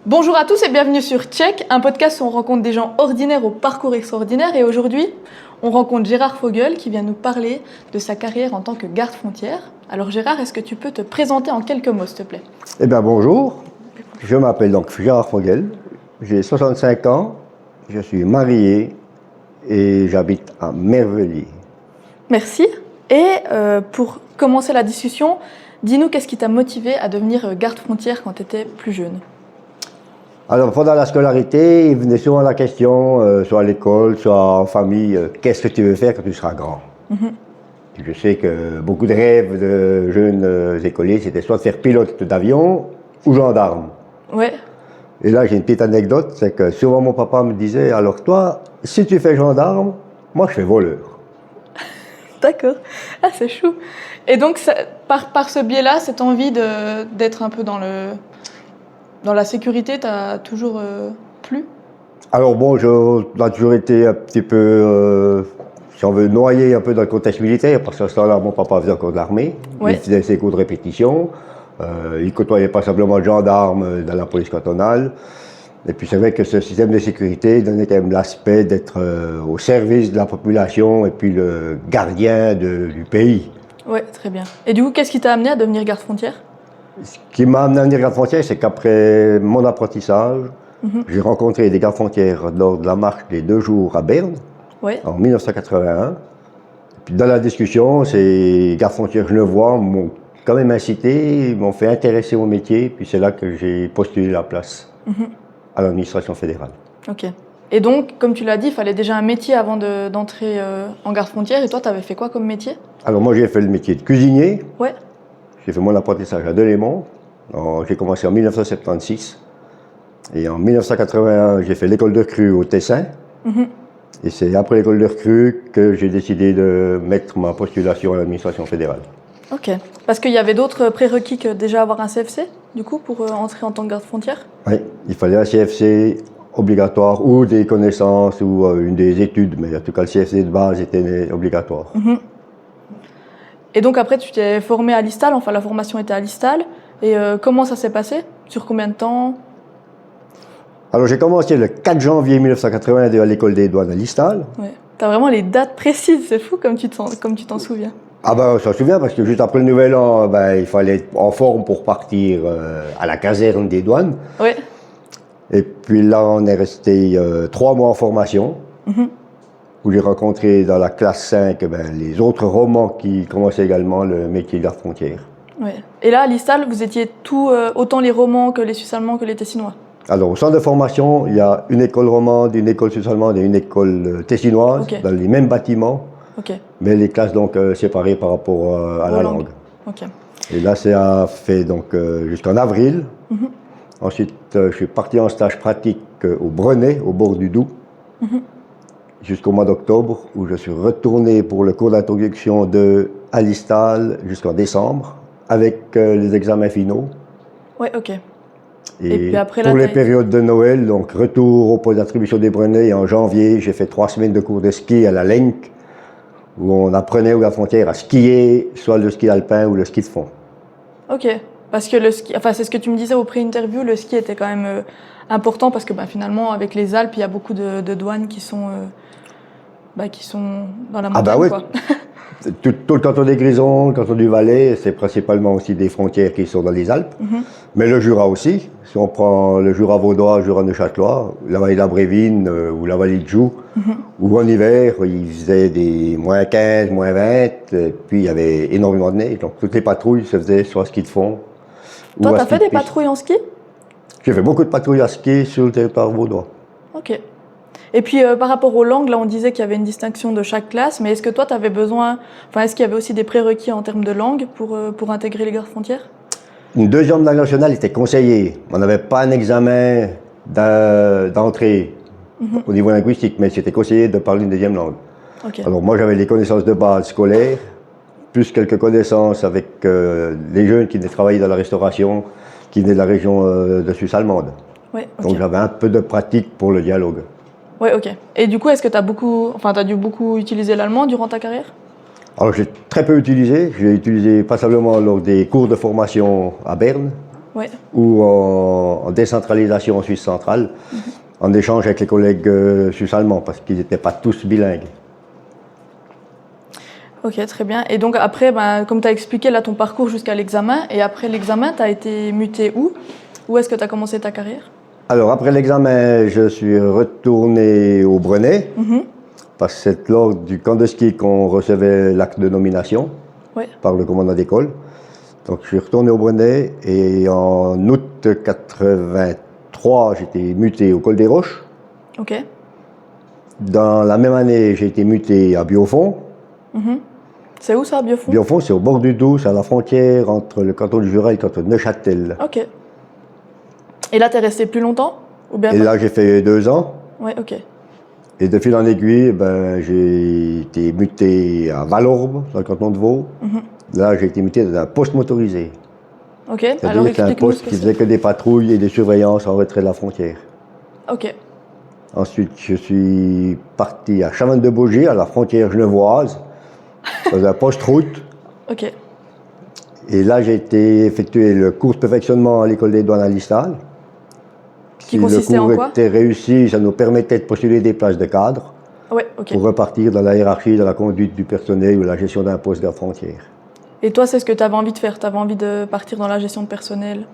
Bonjour à tous et bienvenue sur Check, un podcast où on rencontre des gens ordinaires au parcours extraordinaire. Et aujourd'hui, on rencontre Gérard Fogel qui vient nous parler de sa carrière en tant que garde-frontière. Alors Gérard, est-ce que tu peux te présenter en quelques mots, s'il te plaît? Eh bien bonjour, je m'appelle donc Gérard Fogel, j'ai 65 ans, je suis marié et j'habite à Merveilliers. Merci. Et pour commencer la discussion, dis-nous qu'est-ce qui t'a motivé à devenir garde-frontière quand tu étais plus jeune? Alors pendant la scolarité, il venait souvent la question, soit à l'école, soit en famille, qu'est-ce que tu veux faire quand tu seras grand? Je sais que beaucoup de rêves de jeunes écoliers, c'était soit de faire pilote d'avion ou gendarme. Ouais. Et là, j'ai une petite anecdote, c'est que souvent mon papa me disait, alors toi, si tu fais gendarme, moi je fais voleur. D'accord. Ah, c'est chou. Et donc, par ce biais-là, cette envie d'être un peu dans la sécurité, t'as toujours plu? Alors bon, j'ai toujours été un petit peu, si on veut, noyé un peu dans le contexte militaire, parce qu'à ce temps-là, mon papa faisait encore de l'armée, Ouais. il faisait ses cours de répétition, il côtoyait pas simplement de gendarmes dans la police cantonale. Et puis c'est vrai que ce système de sécurité donnait quand même l'aspect d'être au service de la population et puis le gardien du pays. Ouais, très bien. Et du coup, qu'est-ce qui t'a amené à devenir garde-frontière? Ce qui m'a amené à venir garde-frontière, c'est qu'après mon apprentissage, j'ai rencontré des gardes-frontières lors de la marche des 2 jours à Berne, Ouais. en 1981. Puis dans la discussion, ces gardes-frontières genevois m'ont quand même incité, m'ont fait intéresser au métier, puis c'est là que j'ai postulé la place à l'administration fédérale. Ok. Et donc, comme tu l'as dit, il fallait déjà un métier avant d'entrer en garde-frontière. Et toi, t'avais fait quoi comme métier? Alors moi j'ai fait le métier de cuisinier, Ouais. j'ai fait mon apprentissage à Delémont, j'ai commencé en 1976, et en 1981 j'ai fait l'école de recrue au Tessin, et c'est après l'école de recrue que j'ai décidé de mettre ma postulation à l'administration fédérale. Ok. Parce qu'il y avait d'autres prérequis que déjà avoir un CFC, du coup, pour entrer en tant que garde-frontière? Oui, il fallait un CFC obligatoire ou des connaissances ou une des études, mais en tout cas le CFC de base était obligatoire. Et donc après, tu t'es formé à l'ISTAL, enfin la formation était à l'ISTAL. Et comment ça s'est passé? Sur combien de temps? Alors j'ai commencé le 4 janvier 1982 à l'école des douanes à Listal. Ouais. T'as vraiment les dates précises, c'est fou comme tu t'en souviens. Ah ben, je m'en souviens parce que juste après le nouvel an, ben, il fallait être en forme pour partir à la caserne des douanes. Ouais. Et puis là, on est resté 3 mois en formation, où j'ai rencontré dans la classe 5 ben, les autres romans qui commençaient également le métier de garde-frontière. Ouais. Et là, à l'ISTAL, vous étiez autant les romans que les Suisses-allemands que les Tessinois? Alors au centre de formation, il y a une école romande, une école suisse-allemande et une école tessinoise, Ok. dans les mêmes bâtiments, Ok. mais les classes donc séparées par rapport à la langue. Ok. Et là, ça a fait donc jusqu'en avril. Ensuite, je suis parti en stage pratique au Brenet, au bord du Doubs, jusqu'au mois d'octobre, où je suis retourné pour le cours d'introduction de Alistal jusqu'en décembre, avec les examens finaux. Ouais, ok. Et puis après, pour là, les périodes de Noël, donc retour au poste d'attribution des Brenets, et en janvier, j'ai fait 3 semaines de cours de ski à la Lenk, où on apprenait aux gardes-frontières à skier, soit le ski alpin ou le ski de fond. Ok. Parce que le ski, enfin c'est ce que tu me disais au pré-interview, le ski était quand même important parce que finalement avec les Alpes, il y a beaucoup de douanes qui sont dans la montagne. Ah bah oui. Quoi. Tout le canton des Grisons, le canton du Valais, c'est principalement aussi des frontières qui sont dans les Alpes. Mais le Jura aussi. Si on prend le Jura vaudois, le Jura neuchâtelois, la vallée de la Brévine ou la vallée de Joux, où en hiver, il faisait des moins 15, moins 20, et puis il y avait énormément de neige. Donc toutes les patrouilles se faisaient soit à ski de fond. Toi, ou à t'as ski fait de des piste. patrouilles en ski? J'ai fait beaucoup de patrouilles à ski sur le territoire vaudois. Ok. Et puis par rapport aux langues, là on disait qu'il y avait une distinction de chaque classe, mais est-ce que toi t'avais besoin, est-ce qu'il y avait aussi des prérequis en termes de langue pour intégrer les gardes-frontières? Une deuxième langue nationale était conseillée. On n'avait pas un examen d'entrée au niveau linguistique, mais c'était conseillé de parler une deuxième langue. Ok. Alors moi j'avais les connaissances de base scolaires, plus quelques connaissances avec les jeunes qui venaient travailler dans la restauration, qui venaient de la région de Suisse allemande. Ouais, ok. Donc j'avais un peu de pratique pour le dialogue. Ouais, ok. Et du coup, est-ce que t'as dû beaucoup utiliser l'allemand durant ta carrière? Alors j'ai très peu utilisé, j'ai utilisé passablement lors des cours de formation à Berne, Ouais. ou en décentralisation en Suisse centrale, en échange avec les collègues suisses-allemands, parce qu'ils n'étaient pas tous bilingues. Ok, très bien. Et donc après, ben, comme tu as expliqué là ton parcours jusqu'à l'examen, et après l'examen, tu as été muté où? Où est-ce que tu as commencé ta carrière? Alors, après l'examen, je suis retourné au Brenay, parce que c'est lors du camp de ski qu'on recevait l'acte de nomination Ouais. par le commandant d'école. Donc, je suis retourné au Brenay et en août 83, j'ai été muté au Col des Roches. Ok. Dans la même année, j'ai été muté à Biofond. C'est où ça, Biofond? Biofond, c'est au bord du Doubs, c'est à la frontière entre le canton du Jura et le canton de Neuchâtel. Ok. Et là, tu es resté plus longtemps? Ou bien Et pas? là, j'ai fait 2 ans. Ouais, ok. Et de fil en aiguille, ben, j'ai été muté à Valorbe, dans le canton de Vaud. Là, j'ai été muté dans un poste motorisé. Ok, alors C'est-à-dire que c'est un explique-nous ce poste que qui c'est. faisait que des patrouilles et des surveillances en retrait de la frontière. Ok. Ensuite, je suis parti à Chavannes-de-Bauger, à la frontière genevoise, dans un poste route. Ok. Et là, j'ai été effectuer le cours de perfectionnement à l'école des douanes à Listal. Qui Si consistait le en cours quoi? était réussi, ça nous permettait de postuler des places de cadre Ouais, ok. pour repartir dans la hiérarchie de la conduite du personnel ou la gestion d'un poste garde-frontière. Et toi, c'est ce que tu avais envie de faire? Tu avais envie de partir dans la gestion de personnel?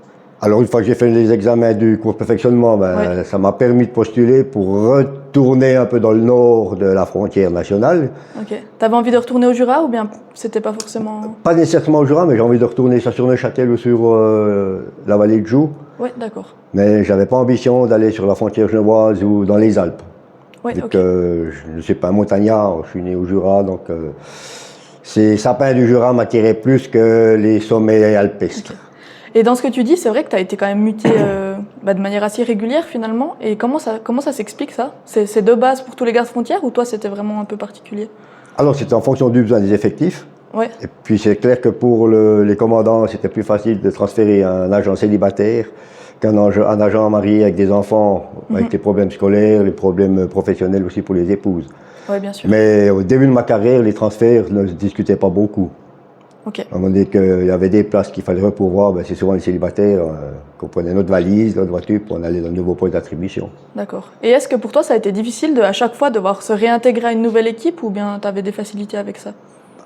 Alors, une fois que j'ai fait les examens du cours de perfectionnement, ben, Ouais. ça m'a permis de postuler pour retourner un peu dans le nord de la frontière nationale. Ok. Tu avais envie de retourner au Jura ou bien c'était pas forcément... Pas nécessairement au Jura, mais j'ai envie de retourner soit sur Neuchâtel ou sur la vallée de Joux. Ouais, d'accord. Mais j'avais pas ambition d'aller sur la frontière genevoise ou dans les Alpes. Ouais, Vu ok. que je ne suis pas un montagnard, je suis né au Jura, donc ces sapins du Jura m'attiraient plus que les sommets alpestres. Et dans ce que tu dis, c'est vrai que tu as été quand même muté de manière assez régulière finalement. Et comment ça s'explique ça? C'est de base pour tous les gardes frontières ou toi c'était vraiment un peu particulier? Alors c'était en fonction du besoin des effectifs. Ouais, Et puis c'est clair que pour les commandants, c'était plus facile de transférer un agent célibataire un agent marié avec des enfants, avec les problèmes scolaires, les problèmes professionnels aussi pour les épouses. ouais, bien sûr. Mais au début de ma carrière, les transferts ne se discutaient pas beaucoup. Ok, À un moment donné qu'il y avait des places qu'il fallait repourvoir, ben c'est souvent les célibataires qu'on prenait notre valise, notre voiture pour en aller dans le nouveau poste d'attribution. d'accord. Et est-ce que pour toi ça a été difficile à chaque fois devoir se réintégrer à une nouvelle équipe ou bien tu avais des facilités avec ça?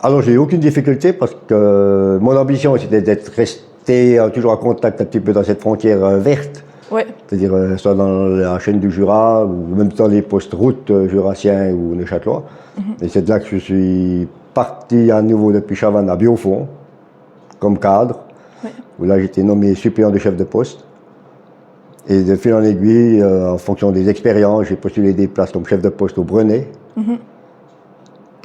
Alors j'ai eu aucune difficulté parce que mon ambition c'était d'être resté toujours en contact un petit peu dans cette frontière verte. Ouais, C'est-à-dire soit dans la chaîne du Jura ou même dans les postes routes jurassiens ou neuchâtelois. Et c'est de là que je suis parti à nouveau depuis Chavannes à Biofond comme cadre, ouais. où là j'étais nommé suppléant de chef de poste. Et de fil en aiguille, en fonction des expériences, j'ai postulé des places comme chef de poste au Brenay.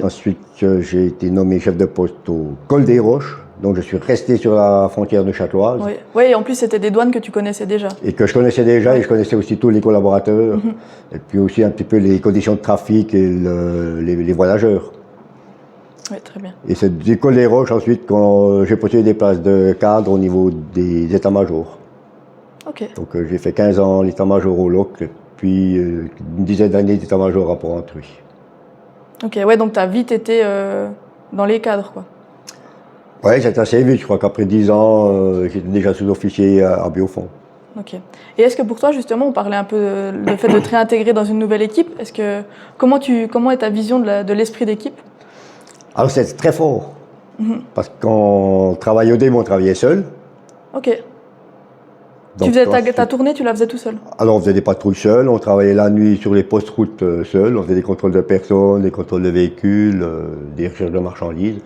Ensuite, j'ai été nommé chef de poste au Col des Roches. Donc je suis resté sur la frontière neuchâteloise. Ouais. Ouais, et en plus c'était des douanes que tu connaissais déjà. Et que je connaissais déjà, et je connaissais aussi tous les collaborateurs, et puis aussi un petit peu les conditions de trafic et les voyageurs. Ouais, très bien. Et c'est du Col des Roches ensuite quand j'ai postulé des places de cadre au niveau des états-majors. Ok, Donc j'ai fait 15 ans l'état-major au LOC, puis une dizaine d'années d'état-major à Port-Entruy. ok, ouais, donc tu as vite été dans les cadres quoi. Ouais, c'est assez vite, je crois qu'après 10 ans, j'étais déjà sous-officier à Biofond. Ok. Et est-ce que pour toi, justement, on parlait un peu le fait de te réintégrer dans une nouvelle équipe. Est-ce que comment est ta vision de l'esprit d'équipe? Alors c'est très fort, parce qu'on travaillait au début, on travaillait seul. Ok. Donc, Tu faisais ensuite- ta tournée, tu la faisais tout seul? Alors on faisait des patrouilles seuls, on travaillait la nuit sur les postes routes seuls, on faisait des contrôles de personnes, des contrôles de véhicules, des recherches de marchandises.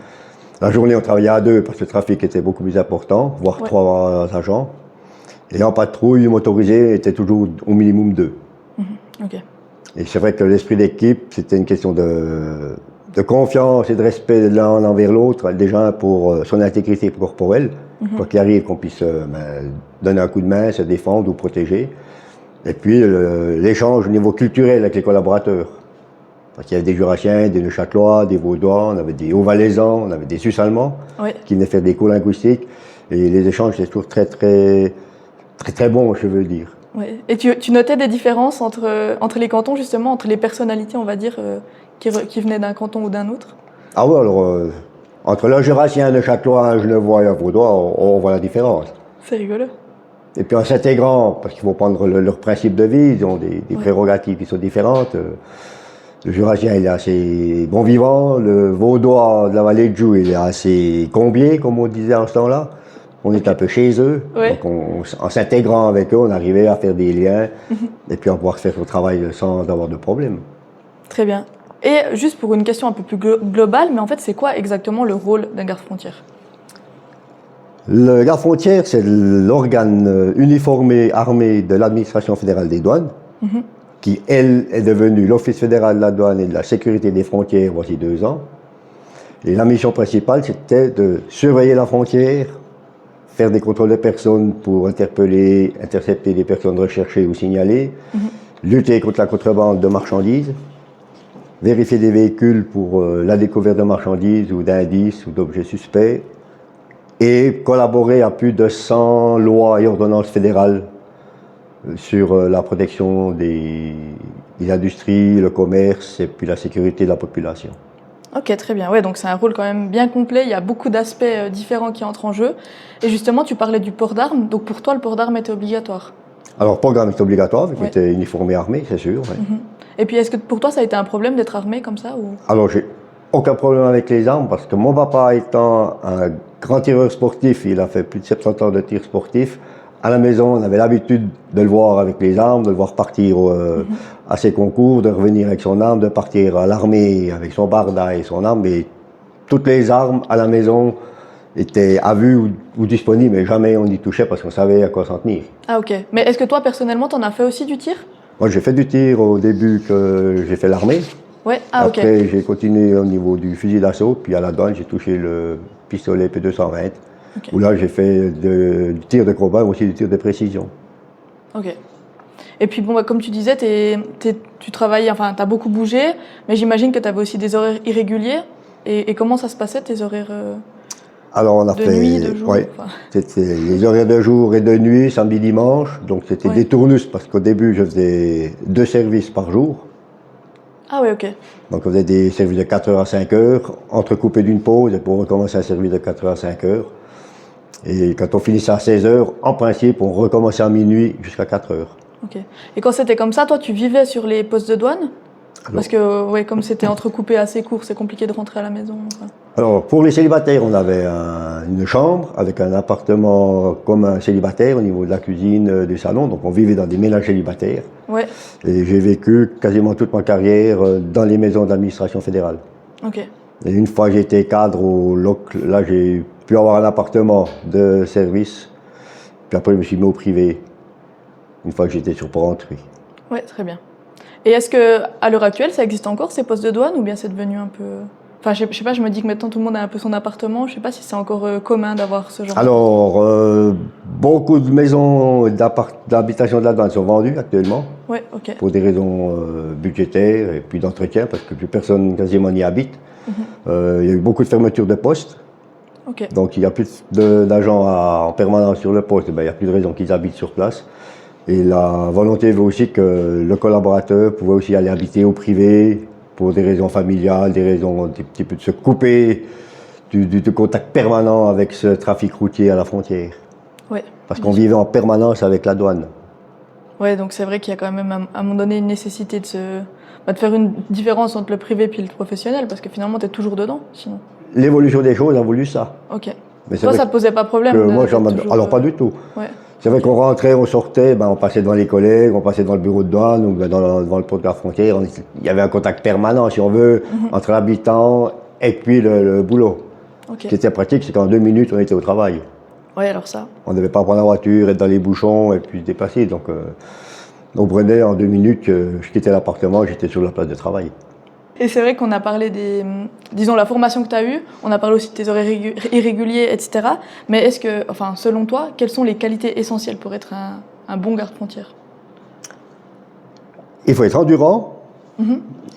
La journée on travaillait à 2 parce que le trafic était beaucoup plus important, voire Ouais. 3 agents. Et en patrouille motorisée était toujours au minimum 2. Ok. Et c'est vrai que l'esprit d'équipe, c'était une question de confiance et de respect l'un envers l'autre, déjà pour son intégrité corporelle, quoi qu'il arrive, qu'on puisse donner un coup de main, se défendre ou protéger. Et puis l'échange au niveau culturel avec les collaborateurs. Parce qu'il y avait des Jurassiens, des Neuchâtelois, des Vaudois, on avait des Haut-Valaisans, on avait des Suisses-Allemands Ouais. qui venaient faire des cours linguistiques. Et les échanges étaient toujours très bons, je veux dire. Ouais. Et tu notais des différences entre les cantons, justement, entre les personnalités, on va dire, qui venaient d'un canton ou d'un autre? Ah ouais, alors, entre le Jurassien, un Neuchâtelois, un Genevois et un Vaudois, on voit la différence. C'est rigolo. Et puis en s'intégrant, parce qu'il faut prendre leur principe de vie, ils ont des prérogatives qui sont différentes. Le Jurassien, il est assez bon vivant. Le Vaudois de la vallée de Joux, il est assez combié, comme on disait en ce temps-là. On est un peu chez eux. Ouais. Donc en s'intégrant avec eux, on arrivait à faire des liens et puis à pouvoir faire le travail sans avoir de problème. Très bien. Et juste pour une question un peu plus globale, mais en fait, c'est quoi exactement le rôle d'un garde-frontière? Le garde-frontière, c'est l'organe uniformé armé de l'administration fédérale des douanes, qui, elle, est devenue l'Office fédéral de la douane et de la sécurité des frontières voici 2 ans. Et la mission principale, c'était de surveiller la frontière, faire des contrôles de personnes pour interpeller, intercepter des personnes recherchées ou signalées, lutter contre la contrebande de marchandises, vérifier des véhicules pour la découverte de marchandises ou d'indices ou d'objets suspects, et collaborer à plus de 100 lois et ordonnances fédérales sur la protection des industries, le commerce et puis la sécurité de la population. Ok, très bien. Ouais, donc c'est un rôle quand même bien complet. Il y a beaucoup d'aspects différents qui entrent en jeu. Et justement, tu parlais du port d'armes. Donc pour toi, le port d'armes était obligatoire? Alors, le programme est obligatoire, vu qu'on était uniformé armé, c'est sûr. Ouais. Et puis, est-ce que pour toi, ça a été un problème d'être armé comme ça ou... Alors, j'ai aucun problème avec les armes, parce que mon papa étant un grand tireur sportif, il a fait plus de 70 ans de tir sportif. À la maison, on avait l'habitude de le voir avec les armes, de le voir partir à ses concours, de revenir avec son arme, de partir à l'armée avec son barda et son arme. Mais toutes les armes à la maison étaient à vue ou disponibles, mais jamais on y touchait parce qu'on savait à quoi s'en tenir. Ah ok. Mais est-ce que toi, personnellement, t'en as fait aussi du tir? Moi, j'ai fait du tir au début que j'ai fait l'armée. Ouais, ah ok. Après, j'ai continué au niveau du fusil d'assaut, puis à la douane, j'ai touché le pistolet P220, où là, j'ai fait du tir de combat, mais aussi du tir de précision. Ok. Et puis, bon, bah, comme tu disais, tu travaillais, enfin, tu as beaucoup bougé, mais j'imagine que tu avais aussi des horaires irréguliers. Et comment ça se passait, tes horaires Alors, on a de fait nuit, de jour enfin... C'était les horaires de jour et de nuit, samedi, dimanche. Donc, c'était des tournus, parce qu'au début, je faisais 2 services par jour. Ah oui, ok. Donc, on faisait des services de 4h à 5h, entrecoupés d'une pause, et pour recommencer un service de 4h à 5h. Et quand on finissait à 16h, en principe, on recommençait à minuit jusqu'à 4h. Ok. Et quand c'était comme ça, toi, tu vivais sur les postes de douane? Parce que, ouais, comme c'était entrecoupé assez court, c'est compliqué de rentrer à la maison. Enfin. Alors, pour les célibataires, on avait une chambre avec un appartement commun célibataire au niveau de la cuisine, du salon. Donc, on vivait dans des ménages célibataires. Ouais. Et j'ai vécu quasiment toute ma carrière dans les maisons de l'administration fédérale. Ok. Et une fois que j'étais cadre au LOC, là, j'ai pu avoir un appartement de service. Puis après, je me suis mis au privé, une fois que j'étais sur Porrentruy. Ouais, très bien. Et est-ce que à l'heure actuelle, ça existe encore ces postes de douane ou bien c'est devenu un peu... Enfin, je sais pas, je me dis que maintenant tout le monde a un peu son appartement. Je sais pas si c'est encore commun d'avoir ce genre. Alors, beaucoup de maisons d'habitation de la douane sont vendues actuellement. Ouais, ok. Pour des raisons budgétaires et puis d'entretien, parce que plus personne quasiment n'y habite. Il y a eu beaucoup de fermetures de postes. Okay. Donc il n'y a plus d'agents en permanence sur le poste, ben, il n'y a plus de raison qu'ils habitent sur place. Et la volonté veut aussi que le collaborateur pouvait aussi aller habiter au privé pour des raisons familiales, des raisons un petit peu de se couper du contact permanent avec ce trafic routier à la frontière. Ouais, parce qu'on vivait en permanence avec la douane. Ouais, donc c'est vrai qu'il y a quand même à un moment donné une nécessité de faire une différence entre le privé et le professionnel, parce que finalement tu es toujours dedans sinon. L'évolution des choses a voulu ça. Ok. Mais toi, ça ne posait pas de problème Alors pas du tout. Ouais. C'est vrai qu'on rentrait, on sortait, on passait devant les collègues, on passait devant le bureau de douane ou devant le pont de la frontière. Il y avait un contact permanent, si on veut, entre l'habitant et puis le boulot. Okay. Ce qui était pratique, c'est qu'en 2 minutes, on était au travail. Oui, alors ça. On ne devait pas prendre la voiture, être dans les bouchons et puis se déplacer. Donc, on prenait en 2 minutes, je quittais l'appartement, j'étais sur la place de travail. Et c'est vrai qu'on a parlé disons, la formation que tu as eue, on a parlé aussi de tes horaires irréguliers, etc. Mais est-ce que, enfin, selon toi, quelles sont les qualités essentielles pour être un bon garde-frontière? Il faut être endurant,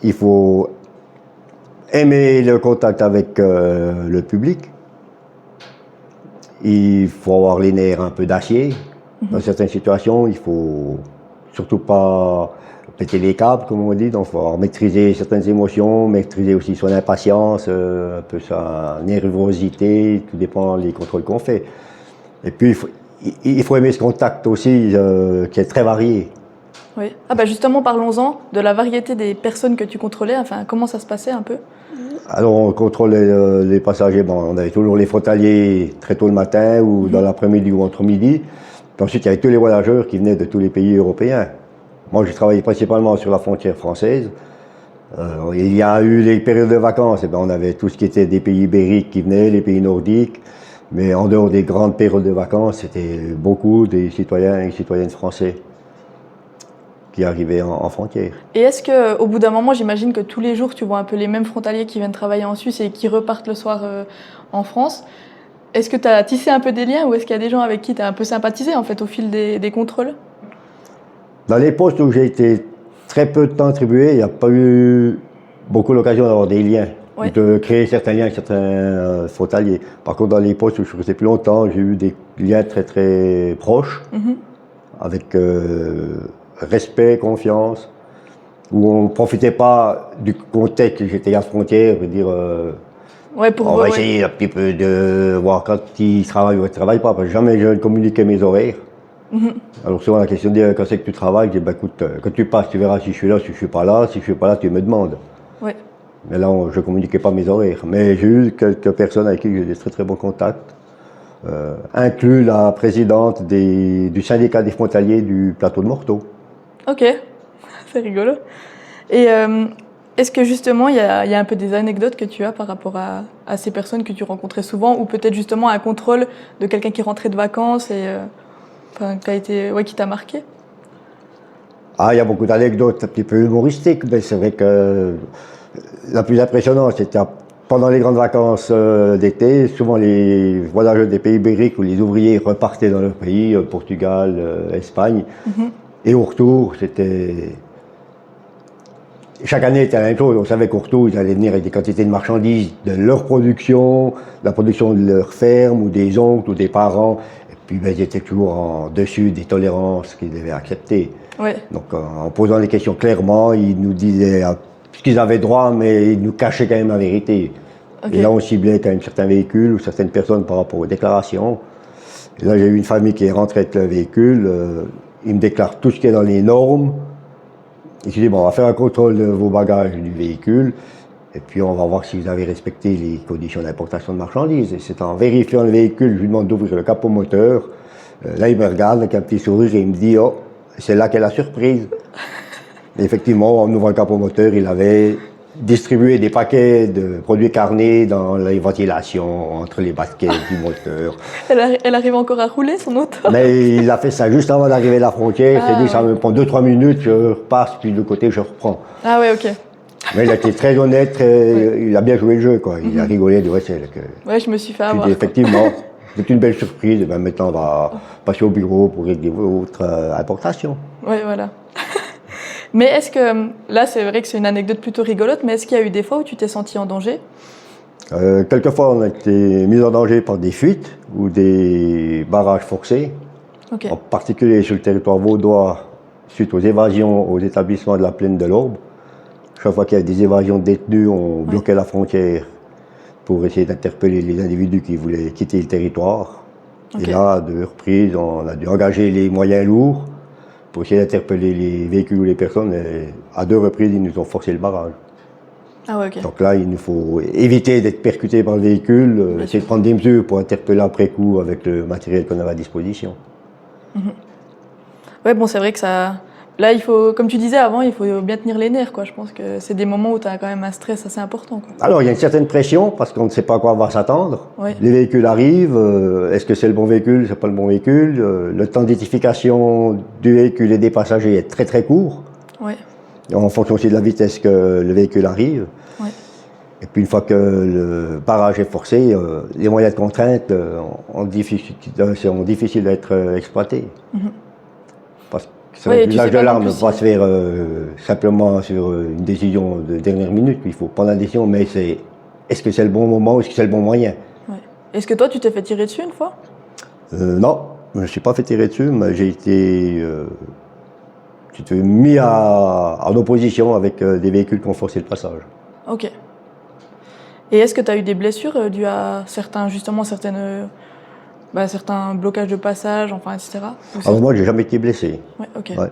il faut aimer le contact avec le public, il faut avoir les nerfs un peu d'acier. Dans certaines situations, il faut surtout pas péter les câbles, comme on dit, donc il faut maîtriser certaines émotions, maîtriser aussi son impatience, un peu sa nervosité, tout dépend des contrôles qu'on fait. Et puis il faut aimer ce contact aussi, qui est très varié. Oui. Ah bah justement, parlons-en de la variété des personnes que tu contrôlais. Enfin, comment ça se passait un peu? Alors, on contrôlait les passagers. Bon, on avait toujours les frontaliers très tôt le matin ou dans l'après-midi ou entre midi. Puis ensuite, il y avait tous les voyageurs qui venaient de tous les pays européens. Moi, j'ai travaillé principalement sur la frontière française. Il y a eu les périodes de vacances. Et ben, on avait tout ce qui était des pays ibériques qui venaient, les pays nordiques. Mais en dehors des grandes périodes de vacances, c'était beaucoup des citoyens et citoyennes français qui arrivaient en frontière. Et est-ce qu'au bout d'un moment, j'imagine que tous les jours, tu vois un peu les mêmes frontaliers qui viennent travailler en Suisse et qui repartent le soir en France. Est-ce que tu as tissé un peu des liens ou est-ce qu'il y a des gens avec qui tu as un peu sympathisé en fait au fil des contrôles? Dans les postes où j'ai été très peu de temps attribué, il n'y a pas eu beaucoup l'occasion d'avoir des liens, Oui. de créer certains liens avec certains frontaliers. Par contre, dans les postes où je suis resté plus longtemps, j'ai eu des liens très très proches, avec respect, confiance, où on ne profitait pas du contexte que j'étais garde frontière, et dire Ouais, pour on va ouais. essayer un petit peu de voir quand ils travaillent ou ils ne travaillent pas, parce que jamais je ne communiquais mes horaires. Alors souvent la question de quand c'est que tu travailles, je dis bah, écoute, quand tu passes, tu verras si je suis là, si je suis pas là, si je suis pas là, tu me demandes. Ouais. Mais là, je ne communiquais pas mes horaires. Mais j'ai eu quelques personnes avec qui j'ai eu des très très bons contacts, inclus la présidente du syndicat des frontaliers du plateau de Morteau. Ok, c'est rigolo. Et est-ce que justement, il y a un peu des anecdotes que tu as par rapport à ces personnes que tu rencontrais souvent, ou peut-être justement un contrôle de quelqu'un qui rentrait de vacances et qui t'a marqué? Ah, il y a beaucoup d'anecdotes un petit peu humoristiques, mais c'est vrai que la plus impressionnante, c'était pendant les grandes vacances d'été. Souvent, les voyageurs des pays ibériques ou les ouvriers repartaient dans leur pays, Portugal, Espagne. Et au retour, chaque année était la même chose. On savait qu'au retour, ils allaient venir avec des quantités de marchandises de leur production, de la production de leur ferme, ou des oncles, ou des parents. Et puis, ben, ils étaient toujours en dessus des tolérances qu'ils devaient accepter. Ouais. Donc, en posant les questions clairement, ils nous disaient ce qu'ils avaient droit, mais ils nous cachaient quand même la vérité. Okay. Et là, on ciblait quand même certains véhicules ou certaines personnes par rapport aux déclarations. Et là, j'ai eu une famille qui est rentrée avec le véhicule. Ils me déclarent tout ce qui est dans les normes. Et je dis, bon, on va faire un contrôle de vos bagages du véhicule. Et puis, on va voir si vous avez respecté les conditions d'importation de marchandises. Et c'est en vérifiant le véhicule, je lui demande d'ouvrir le capot moteur. Là, il me regarde avec un petit sourire et il me dit, oh, c'est là qu'est la surprise. Et effectivement, en ouvrant le capot moteur, il avait distribué des paquets de produits carnés dans les ventilations, entre les baskets du moteur. Elle arrive encore à rouler son auto? Mais il a fait ça juste avant d'arriver à la frontière. Il s'est dit, ça me prend 2-3 minutes, je repasse, puis de côté, je reprends. Ah ouais, ok. Mais il a été très honnête, il a bien joué le jeu, quoi. Il a rigolé, il dit, ouais, ouais, je me suis fait avoir. Effectivement, c'est une belle surprise. Et ben, maintenant, on va passer au bureau pour régler votre importation. Ouais, voilà. Mais est-ce que, là c'est vrai que c'est une anecdote plutôt rigolote, mais est-ce qu'il y a eu des fois où tu t'es senti en danger? Quelquefois, on a été mis en danger par des fuites ou des barrages forcés, Okay. En particulier sur le territoire vaudois, suite aux évasions aux établissements de la plaine de l'Aube. Chaque fois qu'il y a des évasions de détenus, on bloquait la frontière pour essayer d'interpeller les individus qui voulaient quitter le territoire. Okay. Et là, à 2 reprises, on a dû engager les moyens lourds pour essayer d'interpeller les véhicules ou les personnes. Et à 2 reprises, ils nous ont forcé le barrage. Ah ouais, okay. Donc là, il nous faut éviter d'être percuté par le véhicule, essayer de prendre des mesures pour interpeller après coup avec le matériel qu'on avait à disposition. Ouais, bon, c'est vrai que ça... Là, il faut, comme tu disais avant, il faut bien tenir les nerfs, quoi. Je pense que c'est des moments où tu as quand même un stress assez important, quoi. Alors, il y a une certaine pression parce qu'on ne sait pas à quoi on va s'attendre. Oui. Les véhicules arrivent, est-ce que c'est le bon véhicule, c'est pas le bon véhicule. Le temps d'identification du véhicule et des passagers est très très court. Oui. En fonction aussi de la vitesse que le véhicule arrive. Oui. Et puis une fois que le barrage est forcé, les moyens de contrainte sont difficiles d'être exploités. Parce que l'usage de l'arme ne peut pas se faire simplement sur une décision de dernière minute. Il faut prendre la décision, mais est-ce que c'est le bon moment ou est-ce que c'est le bon moyen? Oui. Est-ce que toi, tu t'es fait tirer dessus une fois? Non, je ne me suis pas fait tirer dessus, mais j'ai été mis en opposition avec des véhicules qui ont forcé le passage. Ok. Et est-ce que tu as eu des blessures dues à certaines certains blocages de passage, enfin, etc. Alors moi, j'ai jamais été blessé. Ouais, ok. Ouais.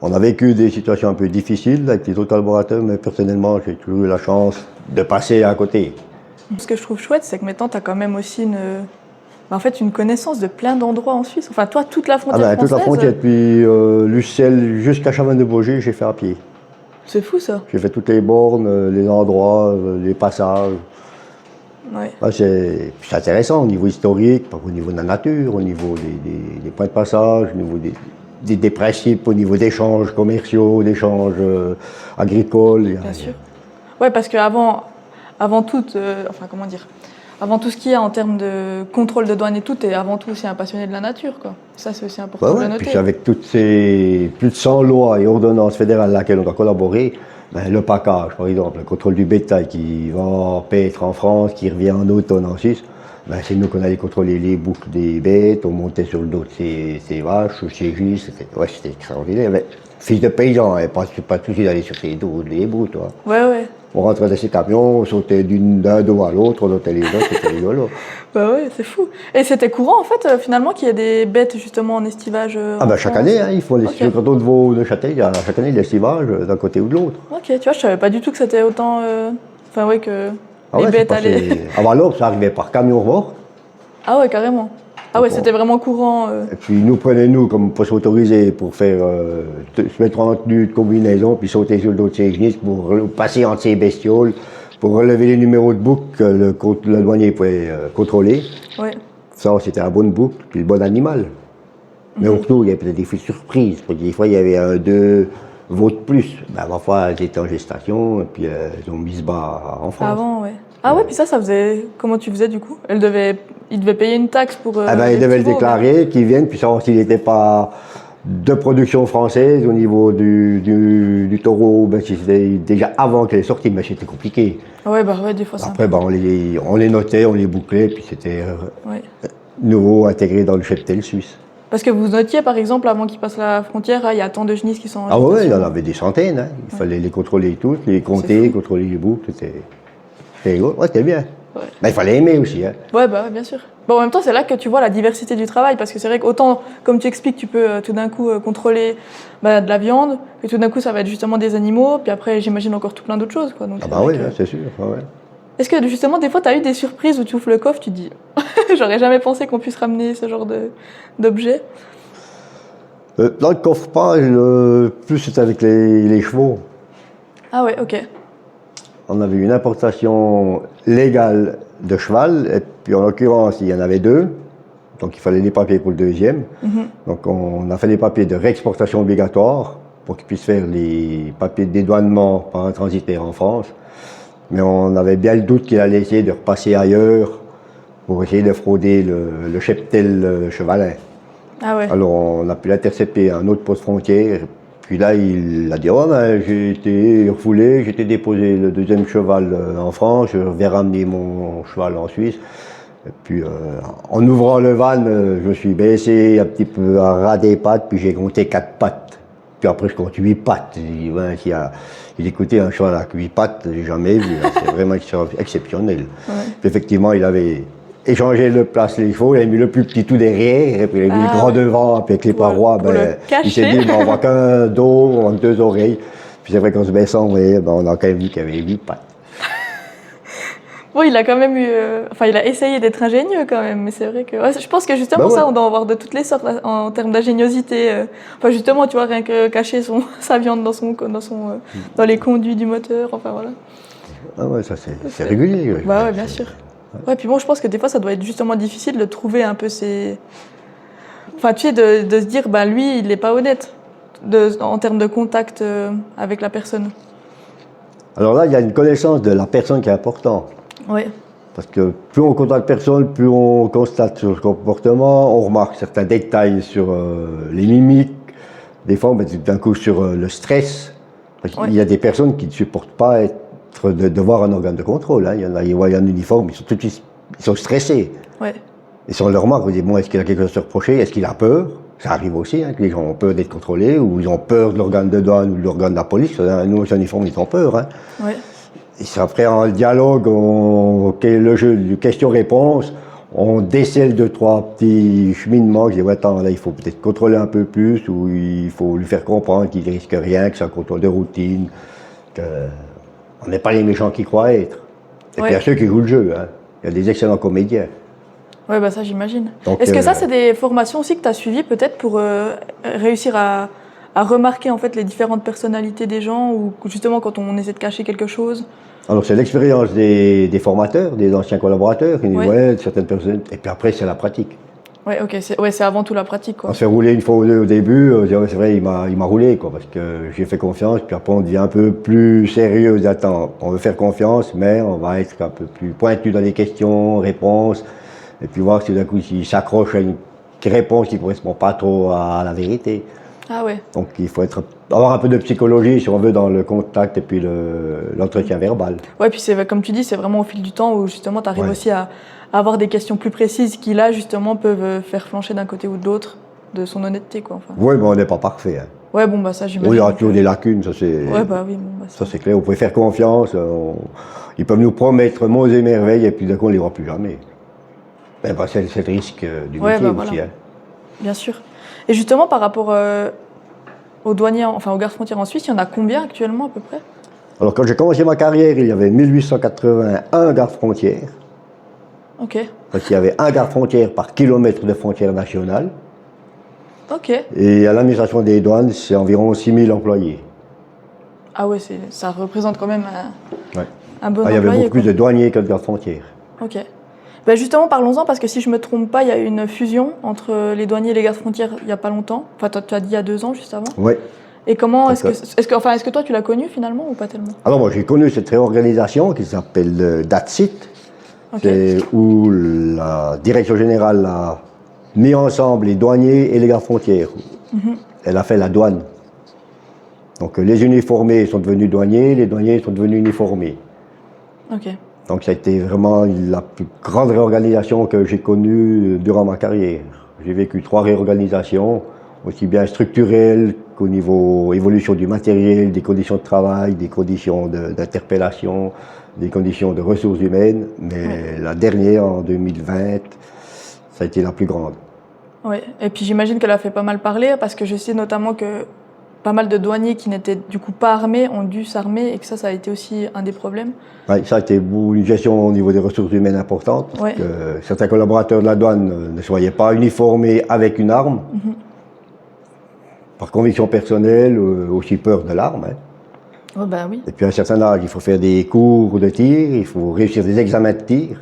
On a vécu des situations un peu difficiles avec les autres collaborateurs, mais personnellement, j'ai toujours eu la chance de passer à côté. Ce que je trouve chouette, c'est que maintenant, tu as quand même aussi une connaissance de plein d'endroits en Suisse. Enfin, toi, toute la frontière française. Toute la frontière, depuis Lucelle jusqu'à Chavannes-de-Bourget, j'ai fait à pied. C'est fou, ça. J'ai fait toutes les bornes, les endroits, les passages. Ouais. C'est intéressant au niveau historique, au niveau de la nature, au niveau des points de passage, au niveau des principes, au niveau d'échanges commerciaux, d'échanges agricoles. Bien sûr. Ouais, parce qu'avant tout, avant tout ce qu'il y a en termes de contrôle de douane et tout, tu es avant tout aussi un passionné de la nature, quoi. Ça, c'est aussi important de le noter. Puis avec toutes ces plus de 100 lois et ordonnances fédérales à laquelle on doit collaborer, le package, par exemple, le contrôle du bétail qui va paître en France, qui revient en automne en Suisse, c'est nous qu'on allait contrôler les boucles des bêtes, on montait sur le dos de ces vaches, ces gis, c'était extraordinaire. Mais, fils de paysan, pas de souci d'aller sur ces dos, les bouts, toi. Ouais. On rentrait dans ces camions, on sautait d'un dos à l'autre, on notait les autres, c'était rigolo. Ouais, c'est fou. Et c'était courant, en fait, finalement, qu'il y ait des bêtes, justement, en estivage chaque année, il faut les cantons de veau de Châtel, il y a chaque année l'estivage d'un côté ou de l'autre. Ok, tu vois, je savais pas du tout que c'était autant... que les bêtes allaient... Avant l'Aube, ça arrivait par camion remorque. Ah ouais, carrément. Ah ouais, c'était vraiment courant. Et puis nous prenez-nous comme poste autorisé pour faire se mettre en tenue de combinaison, puis sauter sur le dos de ces genisses pour passer entre ces bestioles, pour relever les numéros de boucle que le douanier pouvait contrôler. Ouais. Ça, c'était la bonne boucle, puis le bon animal. Mais surtout, il y avait peut-être des faits de surprise. Parce que des fois, il y avait 2 veaux de plus. Parfois, elles étaient en gestation, et puis elles ont mis ce bas en France. Avant, ouais. Ah ouais, puis ça faisait... Comment tu faisais, du coup? Il devait payer une taxe pour... il devait le déclarer, qu'ils viennent, puis savoir s'il n'était pas de production française au niveau du taureau, c'était déjà avant qu'elle est sortie, mais c'était compliqué. Ouais, des fois ça. Après, on les notait, on les bouclait, puis c'était nouveau intégré dans le cheptel suisse. Parce que vous notiez, par exemple, avant qu'ils passent la frontière, il y a tant de genisses qui sont en gestation. Il y en avait des centaines. Il fallait les contrôler toutes, les compter, contrôler les boucles. C'était bien. Ouais. Il fallait aimer aussi. Ouais, bien sûr. En même temps, c'est là que tu vois la diversité du travail, parce que c'est vrai qu'autant, comme tu expliques, tu peux tout d'un coup contrôler de la viande, et tout d'un coup, ça va être justement des animaux, puis après, j'imagine encore tout plein d'autres choses. Quoi. Donc, c'est sûr. Ouais. Est-ce que justement, des fois, tu as eu des surprises où tu ouvres le coffre, tu te dis, j'aurais jamais pensé qu'on puisse ramener ce genre d'objet? Dans le coffre, pas, plus c'était avec les chevaux. Ah ouais, ok. On avait une importation légale de cheval, et puis en l'occurrence, il y en avait 2, donc il fallait des papiers pour le deuxième. Donc on a fait des papiers de réexportation obligatoire pour qu'ils puissent faire les papiers de dédouanement par un transitaire en France. Mais on avait bien le doute qu'il allait essayer de repasser ailleurs pour essayer de frauder le cheptel chevalin. Ah ouais. Alors on a pu l'intercepter à un autre poste frontière. Puis là, il a dit, j'ai été refoulé, j'ai été déposé le deuxième cheval en France, je vais ramener mon cheval en Suisse. Et puis, en ouvrant le van, je me suis baissé un petit peu à ras des pattes, puis j'ai compté 4 pattes. Puis après, je compte 8 pattes. Il écoutait un cheval à 8 pattes, j'ai jamais vu. C'est vraiment exceptionnel. Ouais. Puis effectivement, il avait échangé le place les chevaux, il a mis le plus petit tout derrière, et puis il a mis le grand devant, puis avec les parois, il s'est dit, on voit qu'un dos, on voit 2 oreilles. Puis c'est vrai qu'en se baissant, on a quand même vu qu'il y avait 8 pattes. Il a quand même eu... il a essayé d'être ingénieux quand même, mais c'est vrai que... je pense que justement ça, on doit en voir de toutes les sortes en termes d'ingéniosité. Justement, tu vois, rien que cacher sa viande dans les conduits du moteur, voilà. Ah ouais, ça c'est régulier. Ouais, bien sûr. Ouais, puis je pense que des fois, ça doit être justement difficile de trouver un peu ces... de se dire, lui, il n'est pas honnête en termes de contact avec la personne. Alors là, il y a une connaissance de la personne qui est importante. Oui. Parce que plus on contacte personne, plus on constate sur le comportement, on remarque certains détails sur les mimiques, des fois, d'un coup sur le stress. Parce qu'il y a des personnes qui ne supportent pas de voir un organe de contrôle. Il y en a, ils voient un uniforme, ils sont stressés. Ouais. Et si on le remarque, on dit, est-ce qu'il a quelque chose à se reprocher? Est-ce qu'il a peur? Ça arrive aussi, que les gens ont peur d'être contrôlés, ou ils ont peur de l'organe de douane ou de l'organe de la police. Nous, les uniformes, ils ont peur. Ouais. Et après, en dialogue, le jeu de questions-réponses, On décèle 2-3 petits cheminements. Je dis, ouais, attends, là, il faut peut-être contrôler un peu plus, ou il faut lui faire comprendre qu'il ne risque rien, que c'est un contrôle de routine, qu'on n'est pas les méchants qu'il croit être. Et puis il y a ceux qui jouent le jeu. Hein. Il y a des excellents comédiens. Oui, bah ça j'imagine. Est-ce que ça, c'est des formations aussi que tu as suivies peut-être pour réussir à remarquer en fait les différentes personnalités des gens, ou justement quand on essaie de cacher quelque chose? Alors c'est l'expérience des formateurs, des anciens collaborateurs, qui disent ouais, certaines personnes, et puis après c'est la pratique. Ouais, ok, c'est avant tout la pratique, quoi. On se fait rouler une fois ou deux au début, c'est vrai, il m'a roulé, quoi, parce que j'ai fait confiance, puis après on devient un peu plus sérieux, attends, on veut faire confiance, mais on va être un peu plus pointu dans les questions, réponses, et puis voir si d'un coup il s'accroche à une réponse qui ne correspond pas trop à la vérité. Ah ouais. Donc il faut avoir un peu de psychologie, si on veut, dans le contact et puis l'entretien verbal. Ouais, puis c'est comme tu dis, c'est vraiment au fil du temps où justement tu arrives aussi à avoir des questions plus précises qui là justement peuvent faire flancher d'un côté ou de l'autre de son honnêteté, quoi. Enfin. Oui, mais on n'est pas parfait. Hein. Ouais, bon bah ça j'imagine. Il y aura toujours des lacunes, ça c'est. Ouais, bah oui, bon, bah, ça c'est clair. On peut faire confiance. Ils peuvent nous promettre monts et merveilles et puis d'un coup on les voit plus jamais. Ben, bah, c'est le risque du métier aussi. Voilà. Hein. Bien sûr. Et justement, par rapport aux douaniers, enfin aux gardes-frontières en Suisse, il y en a combien actuellement à peu près? Alors quand j'ai commencé ma carrière, il y avait 1881 gardes-frontières. Ok. Parce qu'il y avait un garde-frontière par kilomètre de frontière nationale. Ok. Et à l'administration des douanes, c'est environ 6000 employés. Ah ouais, ça représente quand même un bon employé. Il y avait beaucoup plus de douaniers que de gardes-frontières. Ok. Ben justement, parlons-en, parce que si je ne me trompe pas, il y a eu une fusion entre les douaniers et les gardes-frontières il n'y a pas longtemps. Enfin, tu as dit il y a 2 ans, juste avant. Oui. Et comment, est-ce que toi, tu l'as connu finalement ou pas tellement? Alors moi, j'ai connu cette réorganisation qui s'appelle DATSIT, où la direction générale a mis ensemble les douaniers et les gardes-frontières. Elle a fait la douane. Donc les uniformés sont devenus douaniers, les douaniers sont devenus uniformés. Ok. Donc ça a été vraiment la plus grande réorganisation que j'ai connue durant ma carrière. J'ai vécu 3 réorganisations, aussi bien structurelles qu'au niveau évolution du matériel, des conditions de travail, des conditions d'interpellation, des conditions de ressources humaines. Mais la dernière, en 2020, ça a été la plus grande. Oui, et puis j'imagine qu'elle a fait pas mal parler, parce que je sais notamment que pas mal de douaniers qui n'étaient du coup pas armés ont dû s'armer, et que ça a été aussi un des problèmes. Oui, ça a été une gestion au niveau des ressources humaines importante. Parce que certains collaborateurs de la douane ne se voyaient pas uniformés avec une arme, par conviction personnelle, aussi peur de l'arme. Hein. Oh bah oui. Et puis à un certain âge, il faut faire des cours de tir, il faut réussir des examens de tir.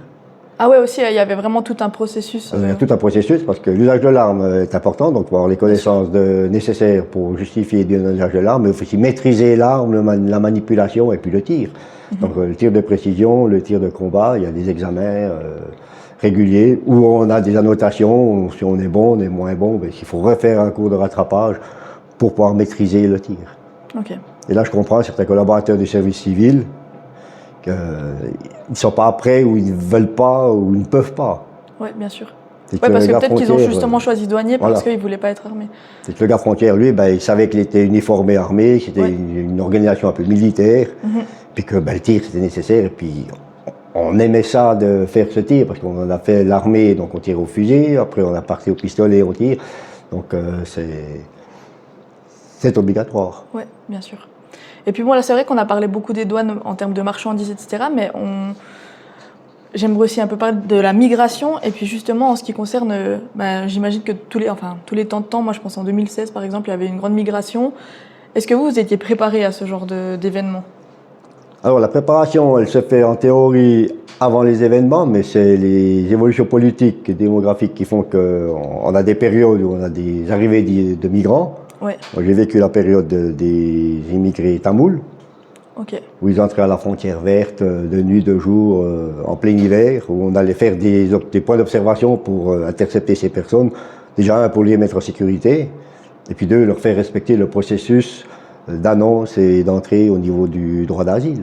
Ah ouais, aussi, il y avait vraiment tout un processus. Il y a tout un processus, parce que l'usage de l'arme est important, donc il faut avoir les connaissances nécessaires pour justifier l'usage de l'arme, mais il faut aussi maîtriser l'arme, la manipulation et puis le tir. Donc le tir de précision, le tir de combat, il y a des examens réguliers où on a des annotations, si on est bon, on est moins bon, mais il faut refaire un cours de rattrapage pour pouvoir maîtriser le tir. Okay. Et là, je comprends certains collaborateurs du service civil qu'ils ne sont pas prêts, ou ils ne veulent pas, ou ils ne peuvent pas. Oui, bien sûr. Ouais, parce que peut-être qu'ils ont justement choisi douanier parce qu'ils ne voulaient pas être armés. C'est que le garde-frontière, lui, il savait qu'il était uniformé armé, que c'était une organisation un peu militaire, puis que le tir c'était nécessaire, et puis on aimait ça de faire ce tir, parce qu'on en a fait l'armée, donc on tire au fusil, après on a parti au pistolet, on tire, donc c'est obligatoire. Oui, bien sûr. Et puis bon, là c'est vrai qu'on a parlé beaucoup des douanes en termes de marchandises, etc., mais j'aimerais aussi un peu parler de la migration, et puis justement en ce qui concerne, j'imagine que tous les temps de temps, moi je pense en 2016 par exemple, il y avait une grande migration. Est-ce que vous étiez préparé à ce genre d'événement? Alors la préparation, elle se fait en théorie avant les événements, mais c'est les évolutions politiques et démographiques qui font qu'on a des périodes où on a des arrivées de migrants. Ouais. J'ai vécu la période des immigrés tamouls, où ils entraient à la frontière verte de nuit, de jour, en plein hiver, où on allait faire des points d'observation pour intercepter ces personnes. Déjà, pour les mettre en sécurité, et puis 2, leur faire respecter le processus d'annonce et d'entrée au niveau du droit d'asile.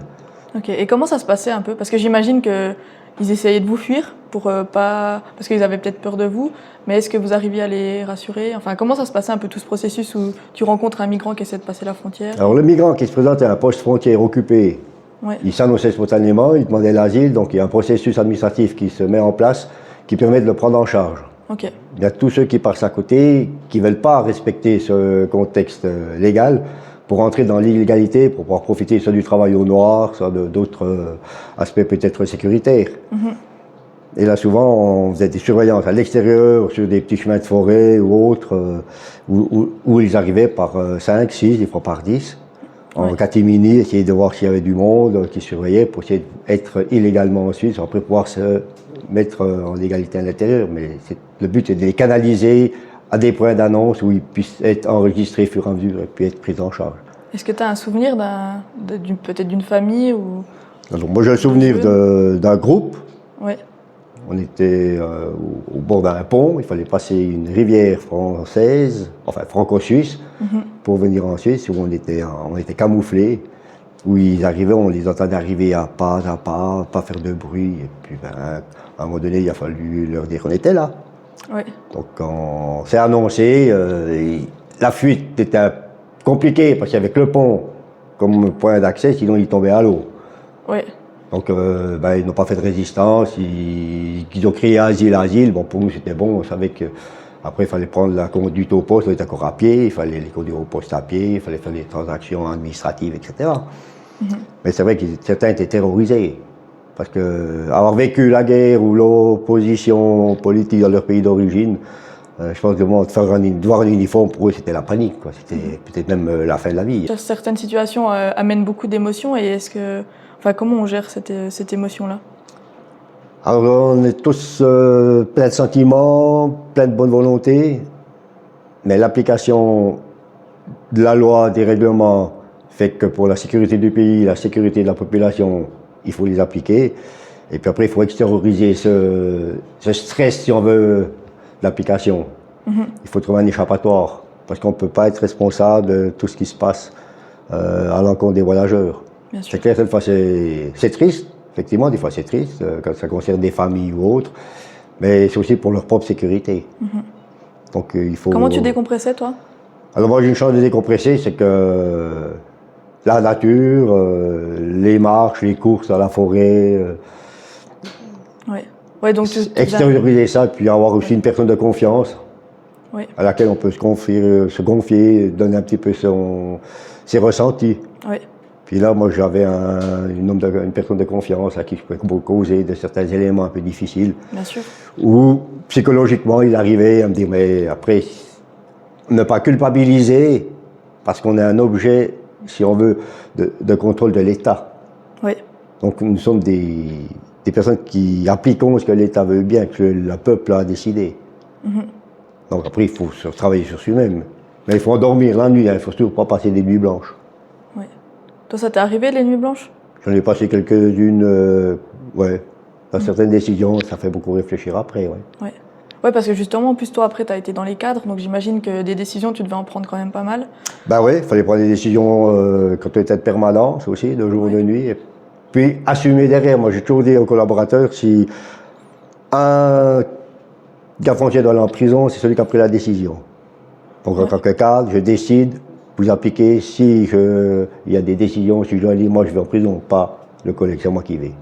Ok, et comment ça se passait un peu? Parce que j'imagine qu'ils essayaient de vous fuir, parce qu'ils avaient peut-être peur de vous, mais est-ce que vous arriviez à les rassurer? Enfin, comment ça se passait un peu tout ce processus où tu rencontres un migrant qui essaie de passer la frontière? Alors le migrant qui se présente à un poste frontière occupé, il s'annonçait spontanément, il demandait l'asile, donc il y a un processus administratif qui se met en place, qui permet de le prendre en charge. Ok. Il y a tous ceux qui passent à côté, qui ne veulent pas respecter ce contexte légal pour entrer dans l'illégalité, pour pouvoir profiter soit du travail au noir, soit d'autres aspects peut-être sécuritaires. Et là, souvent, on faisait des surveillances à l'extérieur, sur des petits chemins de forêt ou autres, où ils arrivaient par 5, 6, des fois par 10, en catimini, essayer de voir s'il y avait du monde qui surveillait pour essayer d'être illégalement en Suisse, après pouvoir se mettre en légalité à l'intérieur. Mais le but est de les canaliser à des points d'annonce où ils puissent être enregistrés au fur et à mesure et puis être pris en charge. Est-ce que tu as un souvenir peut-être d'une famille ou... Alors, moi, j'ai le souvenir d'un groupe. Ouais. On était au bord d'un pont, il fallait passer une rivière française, enfin franco-suisse, pour venir en Suisse, où on était camouflés, où ils arrivaient, on les entendait arriver à pas, pas faire de bruit, et puis à un moment donné, il a fallu leur dire qu'on était là. Ouais. Donc on s'est annoncé, la fuite était compliquée, parce qu'il y avait que le pont comme point d'accès, sinon ils tombaient à l'eau. Ouais. Donc, ils n'ont pas fait de résistance, ils ont crié asile. Bon, pour nous, c'était bon, on savait qu'après, il fallait prendre la conduite au poste, on était encore à pied, il fallait les conduire au poste à pied, il fallait faire des transactions administratives, etc. Mais c'est vrai que certains étaient terrorisés. Parce que avoir vécu la guerre ou l'opposition politique dans leur pays d'origine, je pense que de voir un uniforme, pour eux, c'était la panique, quoi. C'était peut-être même la fin de la vie. Certaines situations amènent beaucoup d'émotions et comment on gère cette émotion-là? Alors, on est tous plein de sentiments, plein de bonne volonté, mais l'application de la loi, des règlements, fait que pour la sécurité du pays, la sécurité de la population, il faut les appliquer. Et puis après, il faut extérioriser ce stress, si on veut, de l'application. Il faut trouver un échappatoire, parce qu'on ne peut pas être responsable de tout ce qui se passe à l'encontre des voyageurs. C'est clair, cette fois c'est triste, effectivement, des fois c'est triste, quand ça concerne des familles ou autres, mais c'est aussi pour leur propre sécurité. Donc il faut... Comment tu décompressais, toi? Alors moi j'ai une chance de décompresser, c'est que la nature, les marches, les courses à la forêt, donc extérioriser ça, puis avoir aussi une personne de confiance à laquelle on peut se confier, donner un petit peu ses ressentis. Puis là, moi, j'avais une personne de confiance à qui je pouvais causer de certains éléments un peu difficiles. Bien sûr. Où, psychologiquement, il arrivait à me dire, mais après, ne pas culpabiliser, parce qu'on est un objet, si on veut, de contrôle de l'État. Donc, nous sommes des personnes qui appliquons ce que l'État veut bien, que le peuple a décidé. Donc après, il faut travailler sur soi-même. Mais il faut endormir la nuit, il ne faut surtout pas passer des nuits blanches. Toi, ça t'est arrivé, les nuits blanches? J'en ai passé quelques-unes, dans certaines décisions, ça fait beaucoup réfléchir après, Ouais, parce que justement, en plus, toi, après, tu as été dans les cadres, donc j'imagine que des décisions, tu devais en prendre quand même pas mal. Ben oui, il fallait prendre des décisions quand on était de permanence aussi, de jour et de nuit. Et puis, assumer derrière. Moi, j'ai toujours dit aux collaborateurs, si un garde frontière doit aller en prison, c'est celui qui a pris la décision. Donc, en tant que cadre, je décide, vous appliquez, si il y a des décisions, si je dois dire, moi, je vais en prison, pas le collègue, c'est moi qui vais.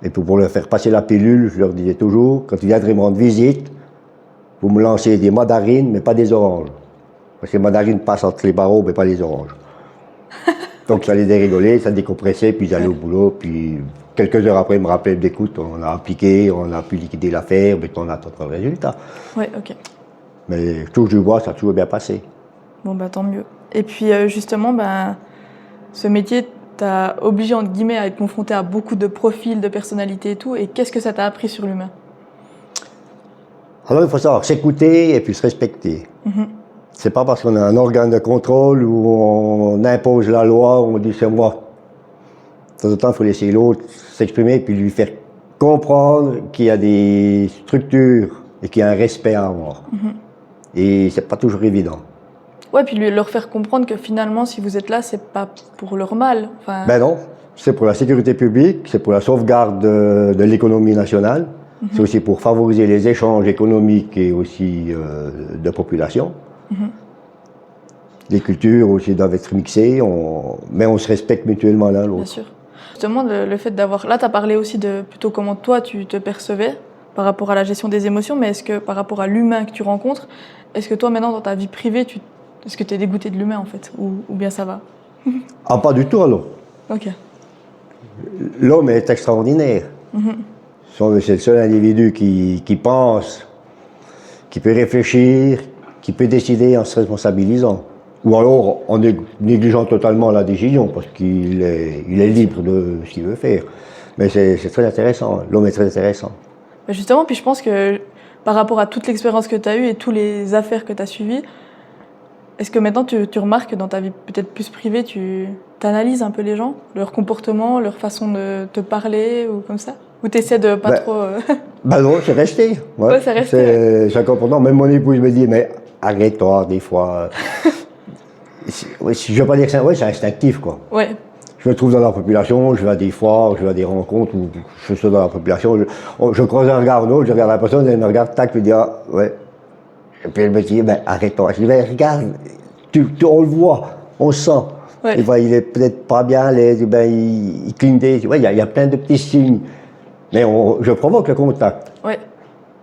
Et pour leur faire passer la pilule, je leur disais toujours, quand ils viendraient me rendre visite, vous me lancez des mandarines, mais pas des oranges. Parce que les mandarines passent entre les barreaux, mais pas les oranges. Donc ça les dérigoler, ça décompressait, puis j'allais au boulot, puis quelques heures après, ils me rappelaient, écoute, on a appliqué, on a pu liquider l'affaire, mais on attend le résultat. Mais tout je vois, ça a toujours bien passé. Bon, bah tant mieux. Et puis justement, ce métier t'a obligé, entre guillemets, à être confronté à beaucoup de profils, de personnalités et tout. Et qu'est-ce que ça t'a appris sur l'humain? Alors il faut savoir s'écouter et puis se respecter. C'est pas parce qu'on a un organe de contrôle où on impose la loi, où on dit c'est moi. De temps en temps, il faut laisser l'autre s'exprimer et puis lui faire comprendre qu'il y a des structures et qu'il y a un respect à avoir. Et c'est pas toujours évident. Ouais, puis leur faire comprendre que finalement, si vous êtes là, c'est pas pour leur mal. Ben non, c'est pour la sécurité publique, c'est pour la sauvegarde de l'économie nationale, c'est aussi pour favoriser les échanges économiques et aussi de population. Les cultures aussi doivent être mixées, mais on se respecte mutuellement l'un l'autre. Bien sûr. Justement, le fait d'avoir... Là, tu as parlé aussi de plutôt comment toi, tu te percevais par rapport à la gestion des émotions, mais est-ce que par rapport à l'humain que tu rencontres, est-ce que toi maintenant dans ta vie privée, est-ce que tu es dégoûté de l'humain en fait, ou bien ça va? Ah, pas du tout alors. Ok. L'homme est extraordinaire. C'est le seul individu qui pense, qui peut réfléchir, qui peut décider en se responsabilisant. Ou alors en négligeant totalement la décision, parce qu'il est libre de ce qu'il veut faire. Mais c'est très intéressant, l'homme est très intéressant. Mais justement, puis je pense que par rapport à toute l'expérience que tu as eue et toutes les affaires que tu as suivies, est-ce que maintenant tu remarques que dans ta vie peut-être plus privée, tu analyses un peu les gens, leur comportement, leur façon de te parler ou comme ça? Ou tu essaies de pas trop... Ben non, c'est resté. Ouais, c'est resté. C'est comportement. Même mon épouse me dit, mais arrête-toi des fois. Je ne veux pas dire que c'est instinctif, quoi. Ouais. Je me trouve dans la population, je vais à des foires, je vais à des rencontres où je suis dans la population. Je croise un regard ou autre, je regarde la personne, elle me regarde, tac, je me dis, ah, ouais. Et puis elle me dit, ben arrête-toi. Je dis, ben regarde, on le voit, on le sent. Ouais. Il est peut-être pas bien à l'aise, il cligne des yeux. Ouais, il y a plein de petits signes. Mais je provoque le contact. Ouais.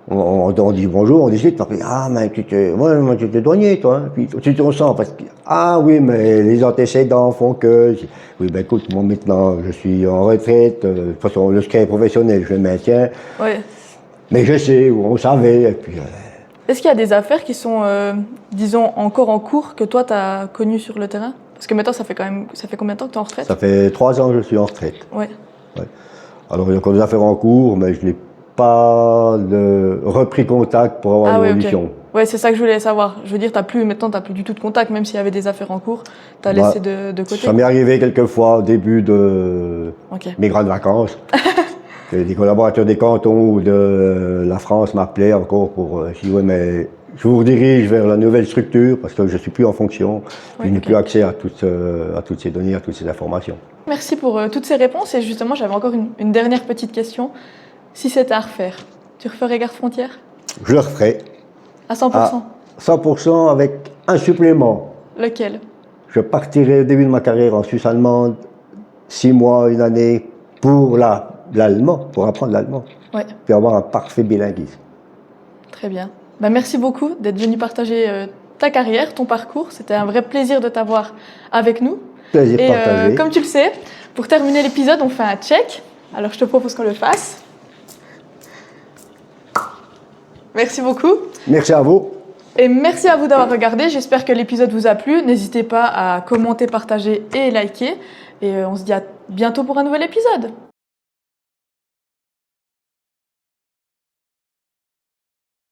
On dit bonjour, on discute, ah, mais tu t'es douanier, toi, hein. Puis tu te sens, parce que, ah oui, mais les antécédents font que, oui, ben écoute, moi maintenant, je suis en retraite, de toute façon, le secret professionnel, je le maintiens, Ouais. mais je sais, on savait, et puis... Est-ce qu'il y a des affaires qui sont, disons, encore en cours que toi, tu as connues sur le terrain? Parce que maintenant, ça fait combien de temps que tu es en retraite? Ça fait 3 ans que je suis en retraite. Ouais. Ouais. Alors, il y a encore des affaires en cours, mais je n'ai pas repris contact pour avoir une audition. Okay. Ouais, c'est ça que je voulais savoir. Je veux dire, maintenant, tu n'as plus du tout de contact, même s'il y avait des affaires en cours, tu as laissé de côté. Ça m'est arrivé quelques fois au début de mes grandes vacances. Des collaborateurs des cantons ou de la France m'appelaient encore pour... je dis, ouais, mais je vous redirige vers la nouvelle structure parce que je ne suis plus en fonction. Je n'ai plus accès à toutes ces données, à toutes ces informations. Merci pour toutes ces réponses. Et justement, j'avais encore une dernière petite question. Si c'était à refaire, tu referais Gardes-Frontières? Je le referais. À 100%? À 100% avec un supplément. Lequel? Je partirais au début de ma carrière en Suisse allemande, 6 mois, 1 année, pour l'allemand, pour apprendre l'allemand. Ouais. Puis avoir un parfait bilinguisme. Très bien. Merci beaucoup d'être venu partager ta carrière, ton parcours. C'était un vrai plaisir de t'avoir avec nous. Plaisir partagé. Comme tu le sais, pour terminer l'épisode, on fait un check. Alors je te propose qu'on le fasse. Merci beaucoup. Merci à vous. Et merci à vous d'avoir regardé. J'espère que l'épisode vous a plu. N'hésitez pas à commenter, partager et liker. Et on se dit à bientôt pour un nouvel épisode.